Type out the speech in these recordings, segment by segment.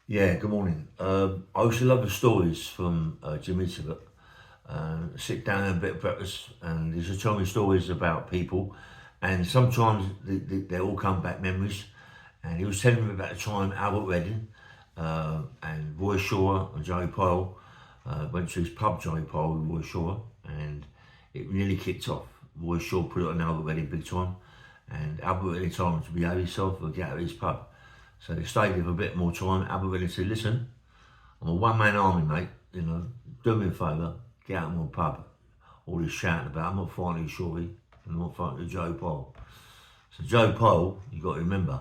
Yeah, good morning. I used to love the stories from Jimmy Tibbet. Sit down and a bit of breakfast, and he used to tell me stories about people, and sometimes they all come back memories. And he was telling me about the time Albert Redding and Roy Shaw and Joey Pyle went to his pub, Joey Pyle with Roy Shaw, and it nearly kicked off. Roy Shaw put it on Albert Redding big time, and Albert Redding told him to behave himself or get out of his pub. So they stayed there for a bit more time. Albert Redding said, listen, I'm a one-man army, mate. Do me a favour, get out of my pub. All this shouting about, I'm not fighting you, Shorty. I'm not fighting you, Joe Pyle. So Joe Pyle, you got to remember,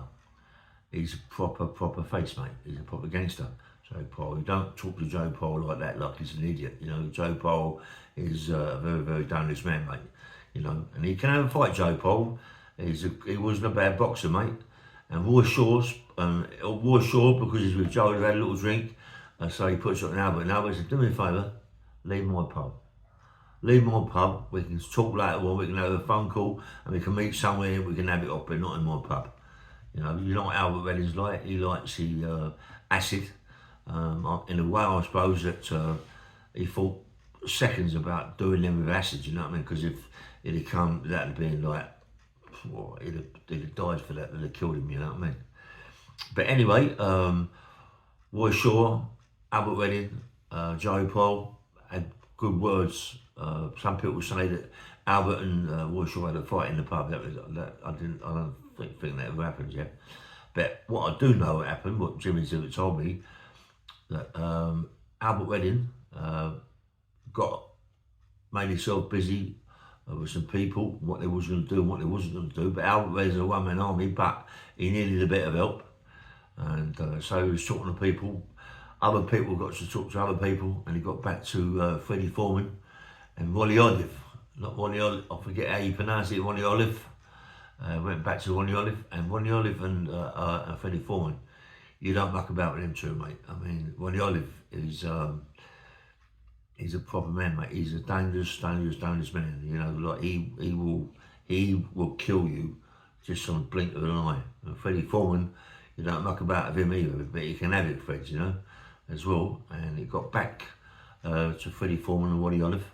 he's a proper face, mate. He's a proper gangster. Joe Pyle. You don't talk to Joe Pyle like that, like he's an idiot. Joe Pyle is a very dangerous man, mate. And he can have a fight, Joe Pyle. He wasn't a bad boxer, mate. And Roy Shaw, because he's with Joe, they've had a little drink. So he puts it on Albert. And Albert said, do me a favour, leave my pub. Leave my pub, we can talk later on, we can have a phone call, and we can meet somewhere, we can have it off, but not in my pub. You know what Albert Redding's like? He likes the acid. In a way, I suppose that he thought seconds about doing them with acid, you know what I mean? Because if it had come, that would have been like, well, he'd have died for that, they'd have killed him, you know what I mean? But anyway, Roy Shaw, Albert Redding, Joey Paul had good words. Some people say that Albert and Roy Shaw had a fight in the pub. I don't think that ever happened yet. But what I do know happened, what Jimmy Tibbet told me, that Albert Redding got made himself busy with some people, what they was going to do and what they wasn't going to do. But Albert Redding's a one-man army, but he needed a bit of help. And so he was talking to people. Other people got to talk to other people, and he got back to Freddie Foreman and Ronnie Oliffe. Not Ronnie Oliffe, I forget how you pronounce it, Ronnie Oliffe. Went back to Ronnie Oliffe, and Ronnie Oliffe and Freddie Foreman. You don't muck about with them two, mate. I mean, Ronnie Oliffe is he's a proper man, mate. He's a dangerous man. Like he will kill you just on a blink of an eye. And Freddie Foreman, you don't muck about with him either, but he can have it, Fred, as well. And it got back to Freddie Foreman and Ronnie Oliffe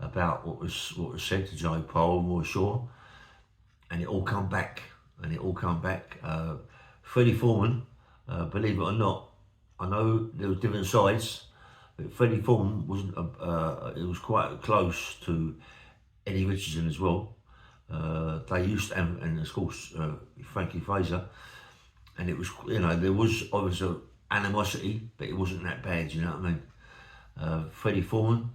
about what was said to Joe Pole and Roy Shaw, and it all come back. Freddie Foreman, believe it or not, I know there was different sides, but Freddie Foreman wasn't. It was quite close to Eddie Richardson as well. They used to, and of course Frankie Fraser, and it was, there was obviously animosity, but it wasn't that bad. You know what I mean? Freddie Foreman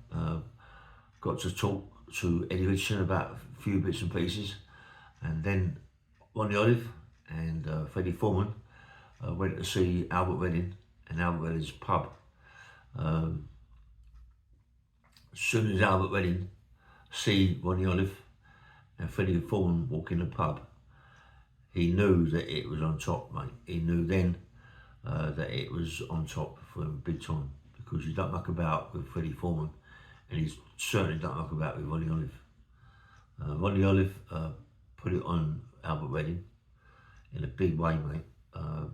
got to talk to Eddie Richardson about a few bits and pieces, and then Ronnie Oliffe and Freddie Foreman went to see Albert Redding in Albert Redding's pub. As soon as Albert Redding see Ronnie Oliffe and Freddie Foreman walk in the pub, he knew that it was on top, mate. He knew then that it was on top for him big time, because you don't muck about with Freddie Foreman, and he certainly don't muck about with Ronnie Oliffe. Ronnie Oliffe put it on Albert Redding in a big way, mate. I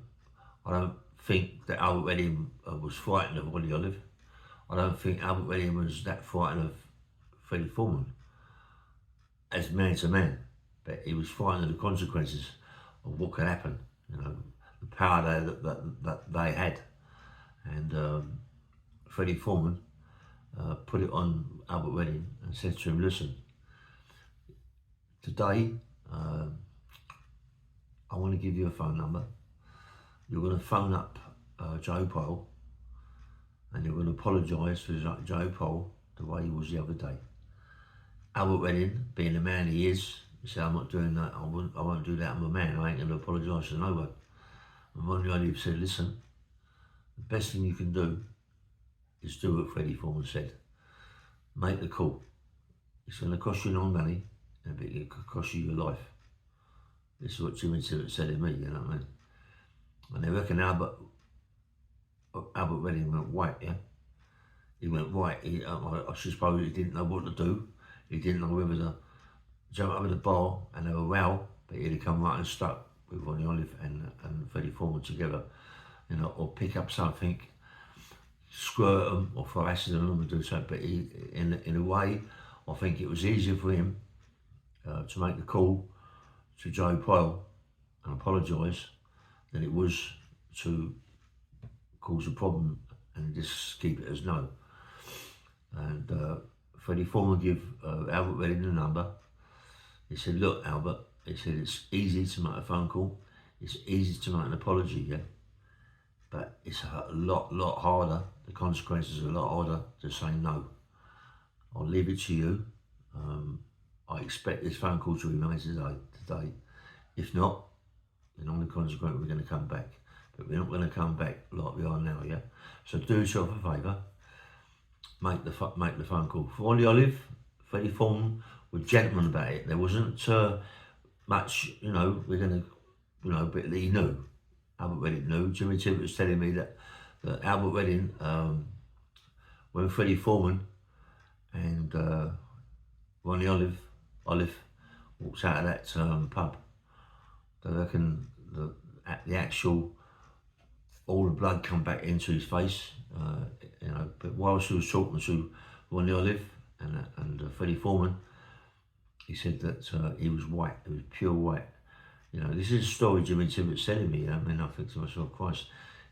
don't think that Albert Redding was frightened of Ronnie Oliffe. I don't think Albert Redding was that frightened of Freddie Foreman as man to man, but he was frightened of the consequences of what could happen. The power that they had, and Freddie Foreman put it on Albert Redding and said to him, listen, today I want to give you a phone number. You're going to phone up Joe Pole, and you're going to apologise for Joe Pole the way he was the other day. Albert Redding, being the man he is, he said, I'm not doing that, I won't do that, I'm a man, I ain't going to apologise to no one. And Ronnie Oliffe said, listen, the best thing you can do is do what Freddie Foreman said. Make the call. It's going to cost you no money, but it could cost you your life. This is what Jimmy Tibbet said to me, you know what I mean? And they reckon Albert Redding went white, yeah? He went white. I suppose he didn't know what to do. He didn't know whether to jump over the bar and have a row, but he'd come right and stuck with Ronnie Oliffe and Freddie Foreman together. you know, or pick up something, squirt them, or throw acid on them and do something. But in a way, I think it was easier for him to make the call to Joe Pyle and apologise than it was to cause a problem and just keep it as no. And Freddie Foreman gave Albert Redding the number. He said, look, Albert, he said, it's easy to make a phone call. It's easy to make an apology, yeah? But it's a lot harder. The consequences are a lot harder to say no. I'll leave it to you. I expect this phone call to be made today. If not, then on the consequence, we're going to come back. But we're not going to come back like we are now, yeah? So do yourself a favour. Make the phone call. For the Oliffe, Freddie Foreman were gentlemen about it. There wasn't much, you know, we're going to, you know, but he knew. Albert Redding knew. Jimmy Tippett was telling me that Albert Redding, when Freddie Foreman and Ronnie Oliffe walked out of that pub, they reckon the actual, all the blood come back into his face, you know. But whilst he was talking to Ronnie Oliffe and Freddie Foreman, he said that he was white, he was pure white. You know, this is a story Jimmy Tippett's telling me, you know, and I think to myself, Christ,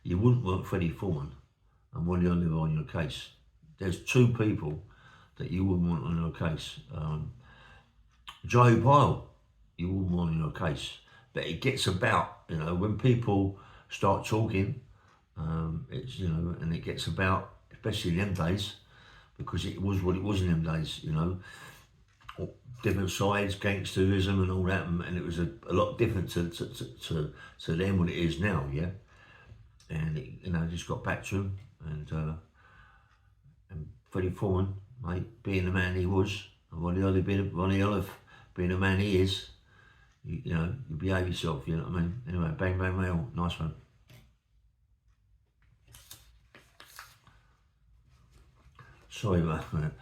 you wouldn't want Freddie Foreman and Ronnie Oliffe on your case. There's two people that you wouldn't want on your case. Joe Pyle, you wouldn't want on your case. But it gets about, you know, when people start talking, it's, you know, and it gets about, especially in them days, because it was what it was in them days, you know, different sides, gangsterism and all that, and it was a lot different to them what it is now, yeah. And it, you know, just got back to him, and Freddie Foreman, mate, being the man he was, and Ronnie Oliffe being the man he is, you know, you behave yourself, you know what I mean? Anyway, bang bang mail, nice one. Sorry, man.